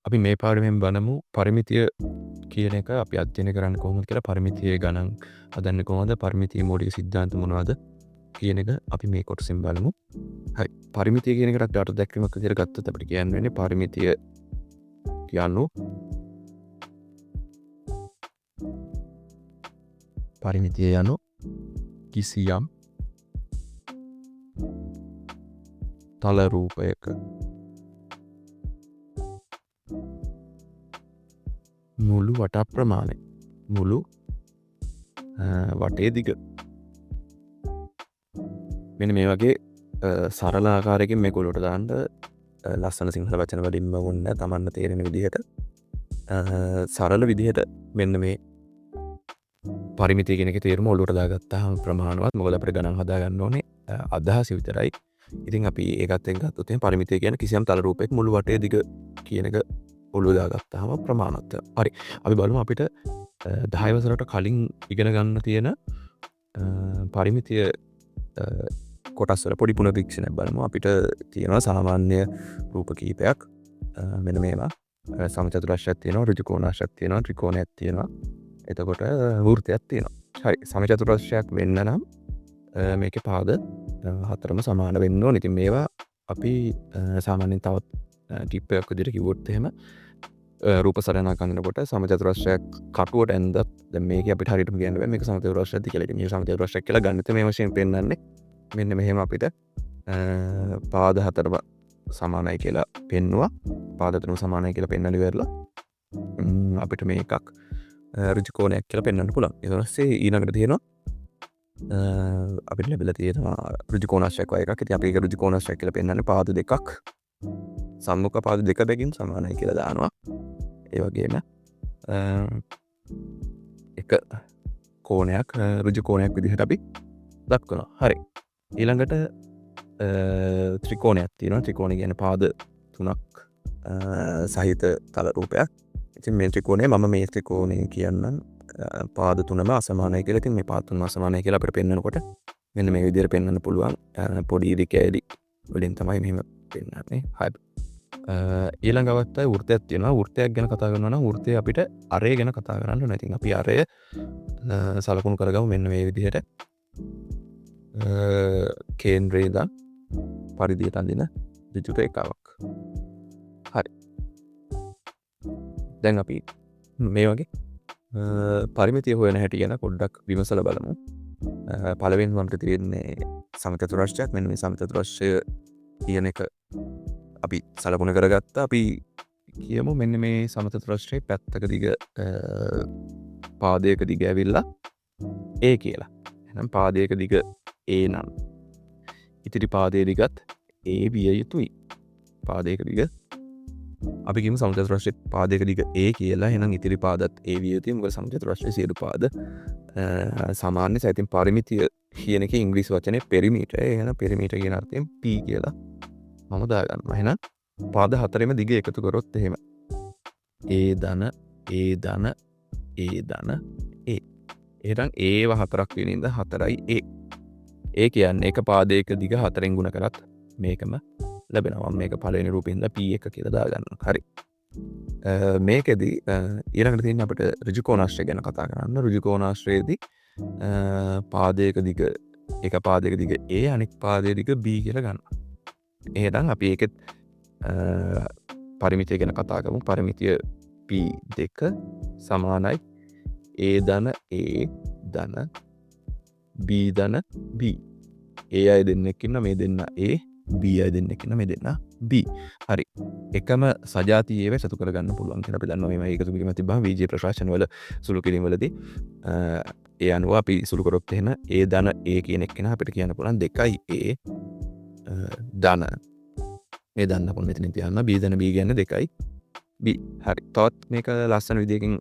අපි මේ පාඩමෙන් බලමු පරිමිතිය කියන එක අපි අධ්‍යයනය කරන්න කොහොමද කියලා. පරිමිතියේ ගණන් හදන්නේ කොහොමද, පරිමිතියේ මූලික සිද්ධාන්ත මොනවද කියන එක අපි මේ කොටසින් බලමු. හරි. පරිමිතිය කියන එකට ඩාටා දැක්වීමක් විදිහට ගත්තොත් අපිට කියන්න වෙන්නේ පරිමිතිය යනු කිසියම් තල රූපයක මුළු වට ප්‍රමාණය, මුළු වටේ දිග. මෙන්න මේ වගේ සරල ආකාරයකින් මේ කොලොට දාන්න ලස්සන සිංහල වචන වලින්ම වුණ තමන්න තේරෙන විදිහට සරල විදිහට මෙන්න මේ පරිමිතිය කියන එකේ තේරුම ඔලුවට දාගත්තාම ප්‍රමාණවත්. මොකද අපිට ගණන් හදා ගන්න ඕනේ අදහස විතරයි. ඉතින් අපි ඒකත් එක්ක ගත්තොත් එහෙනම් පරිමිතිය කියන්නේ කිසියම් තල රූපයක මුළු වටේ දිග කියන එක ඔලුව දාගත්තාම ප්‍රමාණවත්. හරි. අපි බලමු අපිට 10 වසරට කලින් ඉගෙන ගන්න තියෙන පරිමිතිය කොටස් වල පොඩි පුනරීක්ෂණයක් බලමු. අපිට තියෙනවා සාමාන්‍ය රූප කීපයක්. මෙන්න මේවා සමචතුරස්‍රයක් තියෙනවා, ඍජු කෝණාශ්‍රයක් තියෙනවා, ත්‍රිකෝණයක් තියෙනවා. එතකොට වෘත්තයක් තියෙනවා. හරි. සමචතුරස්‍රයක් වෙන්න නම් මේකේ පාද හතරම සමාන වෙන්න ඕනේ. ඉතින් මේවා අපි සාමාන්‍යයෙන් තවත් ටිප් එකක් විදිහට කිව්වොත් එහෙම රූප සටහනක් අඳිනකොට සමචතුරස්‍රයක් කටුවට ඇඳත් දැන් මේක අපිට හරියටම කියන්න බෑ මේක සමචතුරස්‍රයක්ද කියලා. ඉතින් මේ සමචතුරස්‍රයක් කියලා ගණිත මේ වශයෙන් පෙන්වන්නේ මෙන්න මෙහෙම අපිට පාද හතරම සමානයි කියලා පෙන්නවා. පාද හතරම සමානයි කියලා පෙන්වලා ඉවරලා අපිට මේකක් ඍජු කෝණයක් කියලා පෙන්වන්න පුළුවන්. ඊට පස්සේ ඊළඟට තියෙනවා අපිට ලැබිලා තියෙනවා ඍජු කෝණාශ්‍රයක් වගේ එකක්. ඉතින් අපි ඒක ඍජු කෝණාශ්‍රයක් කියලා පෙන්වන්නේ පාද දෙකක් සම්මුඛ පාද දෙක බැගින් සමානයි කියලා දානවා. ඒ වගේම එක කෝණයක් ඍජු කෝණයක් විදිහට අපි දක්වනවා. හරි. ඊළඟට ත්‍රිකෝණයක් තියෙනවා. ත්‍රිකෝණය කියන්නේ පාද තුනක් සහිත තල රූපයක්. ඉතින් මේ ත්‍රිකෝණය මම මේ ත්‍රිකෝණය කියන්නම් පාද තුනම අසමානයි කියලා. ඉතින් මේ පාද තුනම අසමානයි කියලා අපිට පෙන්වනකොට මෙන්න මේ විදිහට පෙන්වන්න පුළුවන්. පොඩි ඉරි කැලි වලින් තමයි මෙහෙම පෙන්වන්නේ. හරි. ඊළඟ අවස්ථාවේ වෘත්තයක් තියෙනවා. වෘත්තයක් ගැන කතා කරනවා නම් වෘත්තය අපිට අරය ගැන කතා කරන්න ඕනේ. ඉතින් අපි අරය සලකුණු කරගමු මෙන්න මේ විදිහට. කේන්ද්‍රයේ ඉඳන් පරිධියට අඳින ඍජු රේඛාවක්. හරි. දැන් අපි මේ වගේ පරිමිතිය හොයන හැටි ගැන පොඩ්ඩක් විමසලා බලමු. පළවෙනිම අපිට තියෙන්නේ සමචතුරස්‍රයක්. මෙන්න මේ සමචතුරස්‍රය කියන එක අපි සලකුණ කරගත්තා. අපි කියමු මෙන්න මේ සමචතුරස්‍රයේ පැත්තක දිග පාදයක දිග ඇවිල්ලා A කියලා. එහෙනම් පාදයක දිග A නම් ඉතිරි පාදයේ දිගත් A විය යුතුයි. පාදයක දිග අපි කියමු සමචතුරස්‍රයේ පාදයක දිග A කියලා. එහෙනම් ඉතිරි පාදත් A විය යුතුයි. මොකද සමචතුරස්‍රයේ සියලු පාද සමාන නිසා. ඉතින් පරිමිතිය කියන එකේ ඉංග්‍රීසි වචනේ පෙරිමීටර්. එහෙනම් පෙරිමීටර් කියන අර්ථයෙන් P කියලා මම දාගන්නවා. එහෙනම් පාද හතරෙම දිග එකතු කරොත් එහෙම A ධන A ධන A ධන A. එහෙනම් A හතරක් වෙන ඉඳ 4යි A. A කියන්නේ එක පාදයක දිග හතරෙන් ගුණ කරත් මේකම ලැබෙනවා. මේක පළවෙනි රූපේ ඉඳලා P1 කියලා දාගන්නවා. හරි. මේකෙදි ඊළඟට තියෙන අපිට ඍජු කෝණාශ්‍රය ගැන කතා කරන්න. ඍජු කෝණාශ්‍රයේදී පාදයක දිග එක පාදයක දිග A අනෙක් පාදයේ දිග B කියලා ගන්නවා. එහෙනම් අපි ඒකෙත් පරිමිතිය ගැන කතා කරමු. පරිමිතිය P2 සමානයි A ධන A ධන B ධන B. A අය දෙන්නෙක් ඉන්න මේ දෙන්න A, B අය දෙන්නෙක් ඉන්න මේ දෙන්න B. හරි. එකම සජාතිය ඒවා එකතු කරගන්න පුළුවන් කියලා අපි දන්නවා. මේ එකතු කිරීම තිබ්බම විජේ ප්‍රකාශන වල සුළු කිරීම වලදී ඒ අනුව අපි සුළු කරොත් එහෙම A ධන A කියන එක කෙනා අපිට කියන්න පුළුවන් 2යි A ධන මේ දන්න පොන් මෙතනින් තියන්න B ධන B කියන්නේ 2යි B. හරි. තවත් මේක ලස්සන විදිහකින්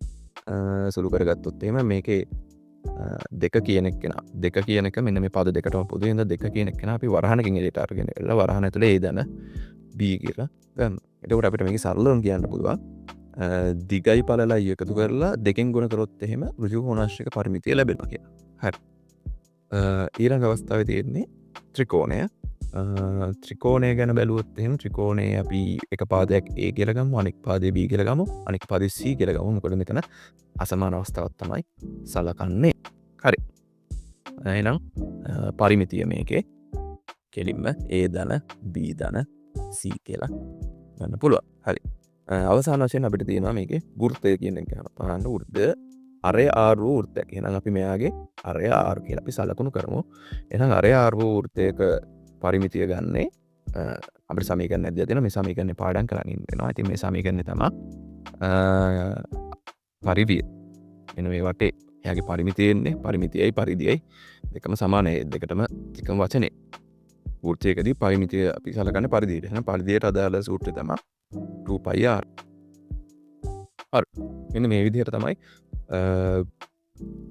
සුළු කරගත්තොත් එහෙම මේකේ දෙක කියන එක කෙනා දෙක කියන එක මෙන්න මේ පද දෙකටම පොදු වෙන දෙක කියන එක කෙනා අපි වරහණකින් එළියට අරගෙන ඉල්ල වරහණ ඇතුලේ A ධන B කියලා ගන්න. එතකොට අපිට මේක සරලවම කියන්න පුළුවන් දිගයි පළලයි එකතු කරලා දෙකෙන් ගුණ කරොත් එහෙම ඍජු කෝණාශ්‍රයක පරිමිතිය ලැබෙනවා කියලා. හරි. ඊළඟ අවස්ථාවේ තියෙන්නේ ත්‍රිකෝණය. ත්‍රිකෝණය ගැන බැලුවොත් එහෙම ත්‍රිකෝණයේ අපි එක පාදයක් A කියලා ගමු අනෙක් පාදේ B කියලා ගමු අනෙක් පාදේ C කියලා ගමු. මොකද මෙතන අසමාන අවස්ථාවක් තමයි සලකන්නේ. හරි. එහෙනම් පරිමිතිය මේකේ කෙලින්ම A ධන B ධන C කියලා ගන්න පුළුවන්. හරි. අවසාන වශයෙන් අපිට තියෙනවා මේකේ වෘත්තය කියන එක ගන්න. බලන්න වෘත්තය අරය R වූ වෘත්තයක්. එහෙනම් අපි මෙයාගේ අරය R කියලා අපි සලකුණු කරමු. එහෙනම් අරය R වූ වෘත්තයක පරිමිතිය ගන්නේ අපිට සමීකරණයක් දීලා තියෙනවා. මේ සමීකරණේ පාඩම් කරන්න ඉන්නවා. ඉතින් මේ සමීකරණේ තමයි පරිවිය. එන මේ වටේ එයාගේ පරිමිතිය එන්නේ පරිමිතියයි පරිධියයි දෙකම සමානයි. දෙකටම එකම වචනේ. වෘත්තයකදී පරිමිතිය අපි සලකන්නේ පරිධියට. එහෙනම් පරිධියට අදාළ සූත්‍රය තමයි 2πr. හරි. මෙන්න මේ විදිහට තමයි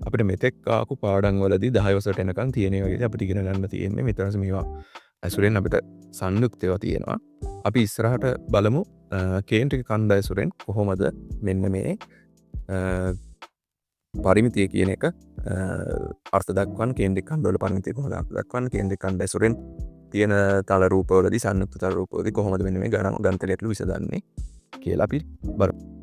අපිට මෙතෙක් ආපු පාඩම් වලදී 10 වසරට එනකන් තියෙන වගේ අපිට ඉගෙන ගන්න තියෙන්නේ. මෙතනස මේවා ඇසුරෙන් අපිට සංයුක්තව තියෙනවා. අපි ඉස්සරහට බලමු කේන්ද්‍රික කන්ද ඇසුරෙන් කොහොමද මෙන්න මේ පරිමිතිය කියන එක අර්ථ දක්වන්න කේන්ද්‍රික කන්දවල පරිමිතිය කොහොමද අර්ථ දක්වන්න කේන්ද්‍රික කන්ද ඇසුරෙන් තියෙන තල රූපවලදී සංයුක්ත තල රූපවලදී කොහොමද මෙන්න මේ ගණන්තලයට විසඳන්නේ කියලා අපි බලමු.